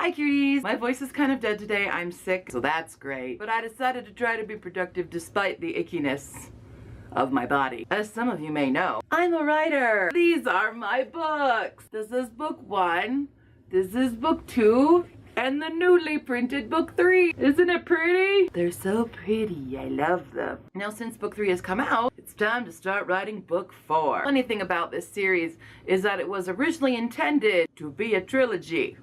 Hi cuties! My voice is kind of dead today. I'm sick, so that's great. But I decided to try to be productive despite the ickiness of my body. As some of you may know, I'm a writer. These are my books. This is book 1. This is book 2. And the newly printed book 3. Isn't it pretty? They're so pretty. I love them. Now, since book 3 has come out, it's time to start writing book 4. Funny thing about this series is that it was originally intended to be a trilogy.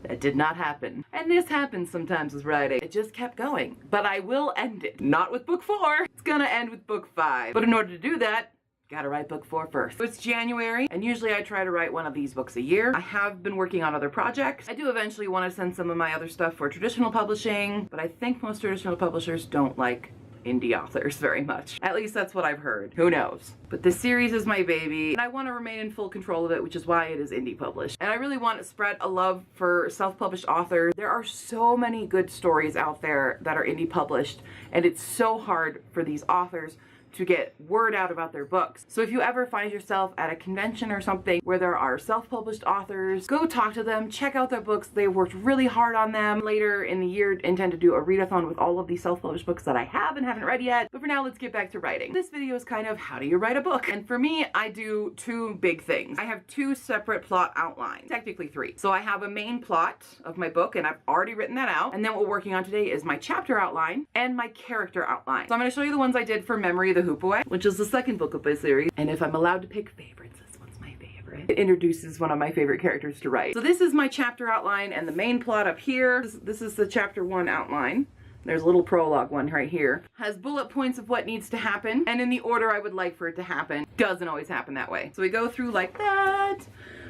That did not happen. And this happens sometimes with writing. It just kept going. But I will end it. Not with book 4. It's gonna end with book 5. But in order to do that, gotta write book 4 first. So it's January, and usually I try to write one of these books a year. I have been working on other projects. I do eventually want to send some of my other stuff for traditional publishing, but I think most traditional publishers don't like indie authors very much. At least that's what I've heard. Who knows? But this series is my baby, and I want to remain in full control of it, which is why it is indie published. And I really want to spread a love for self-published authors. There are so many good stories out there that are indie published, and it's so hard for these authors to get word out about their books. So if you ever find yourself at a convention or something where there are self-published authors, go talk to them, check out their books. They worked really hard on them. Later in the year, intend to do a readathon with all of these self-published books that I have and haven't read yet. But for now, let's get back to writing. This video is kind of how do you write a book? And for me, I do 2 big things. I have 2 separate plot outlines, technically 3. So I have a main plot of my book, and I've already written that out. And then what we're working on today is my chapter outline and my character outline. So I'm gonna show you the ones I did for Memory of the Hoop-Away, which is the second book of my series. And if I'm allowed to pick favorites, this one's my favorite. It introduces one of my favorite characters to write. So this is my chapter outline and the main plot up here. This is the chapter 1 outline. There's a little prologue one right here. Has bullet points of what needs to happen and in the order I would like for it to happen. Doesn't always happen that way. So we go through like that.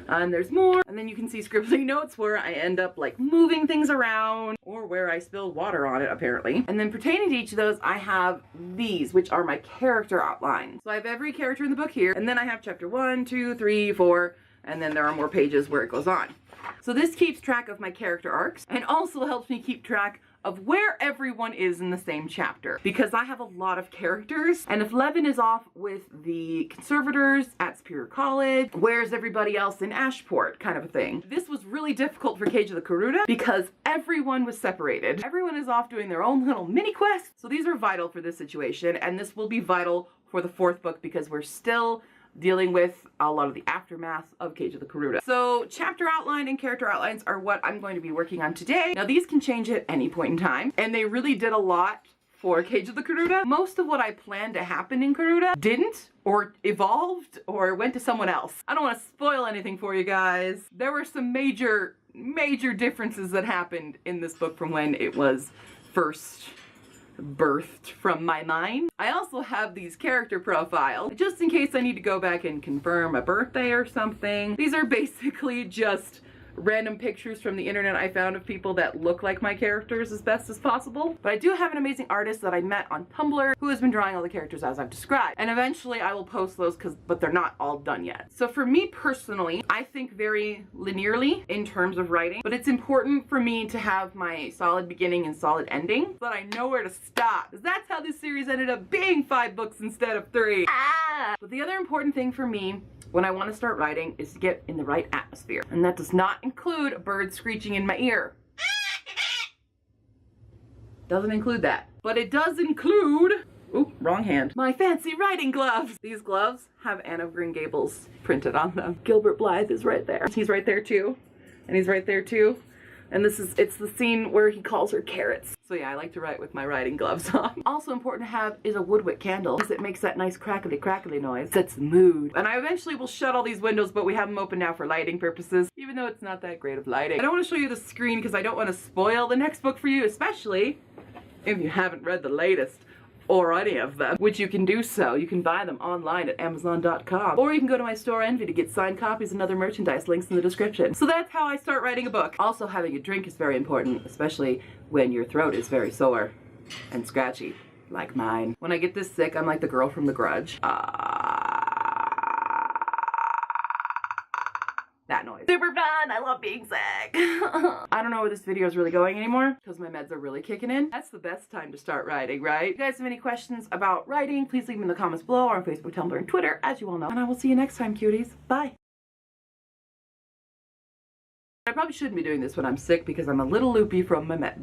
And there's more, and then you can see scribbly notes where I end up like moving things around or where I spill water on it apparently. And then pertaining to each of those, I have these, which are my character outlines. So I have every character in the book here, and then I have chapter 1, 2, 3, 4, and then there are more pages where it goes on. So this keeps track of my character arcs and also helps me keep track of where everyone is in the same chapter, because I have a lot of characters, and if Levin is off with the conservators at Superior College, where's everybody else in Ashport, kind of a thing. This was really difficult for Cage of the Karuta because everyone was separated. Everyone is off doing their own little mini quests, so these are vital for this situation, and this will be vital for the 4th book because we're still dealing with a lot of the aftermath of Cage of the Karuta. So chapter outline and character outlines are what I'm going to be working on today. Now these can change at any point in time, and they really did a lot for Cage of the Karuta. Most of what I planned to happen in Karuta didn't, or evolved, or went to someone else. I don't want to spoil anything for you guys. There were some major differences that happened in this book from when it was first birthed from my mind. I also have these character profiles, just in case I need to go back and confirm a birthday or something. These are basically just random pictures from the internet I found of people that look like my characters as best as possible. But I do have an amazing artist that I met on Tumblr who has been drawing all the characters as I've described. And eventually I will post those but they're not all done yet. So for me personally, I think very linearly in terms of writing, but it's important for me to have my solid beginning and solid ending so that I know where to stop. Because that's how this series ended up being 5 books instead of 3. But the other important thing for me when I want to start writing is to get in the right atmosphere. And that does not include a bird screeching in my ear. Doesn't include that. But it does include, oop, wrong hand, my fancy writing gloves. These gloves have Anne of Green Gables printed on them. Gilbert Blythe is right there. He's right there too. And he's right there too. And it's the scene where he calls her carrots. So yeah, I like to write with my writing gloves on. Also important to have is a woodwick candle, because it makes that nice crackly crackly noise. Sets the mood. And I eventually will shut all these windows, but we have them open now for lighting purposes, even though it's not that great of lighting. I don't want to show you the screen because I don't want to spoil the next book for you, especially if you haven't read the latest or any of them, which you can do so. You can buy them online at Amazon.com, or you can go to my store Envy to get signed copies and other merchandise, links in the description. So that's how I start writing a book. Also, having a drink is very important, especially when your throat is very sore and scratchy, like mine. When I get this sick, I'm like the girl from The Grudge. That noise. Super fun! I love being sick! I don't know where this video is really going anymore because my meds are really kicking in. That's the best time to start writing, right? If you guys have any questions about writing, please leave them in the comments below or on Facebook, Tumblr, and Twitter, as you all know. And I will see you next time, cuties. Bye! probably shouldn't be doing this when I'm sick because I'm a little loopy from my meds.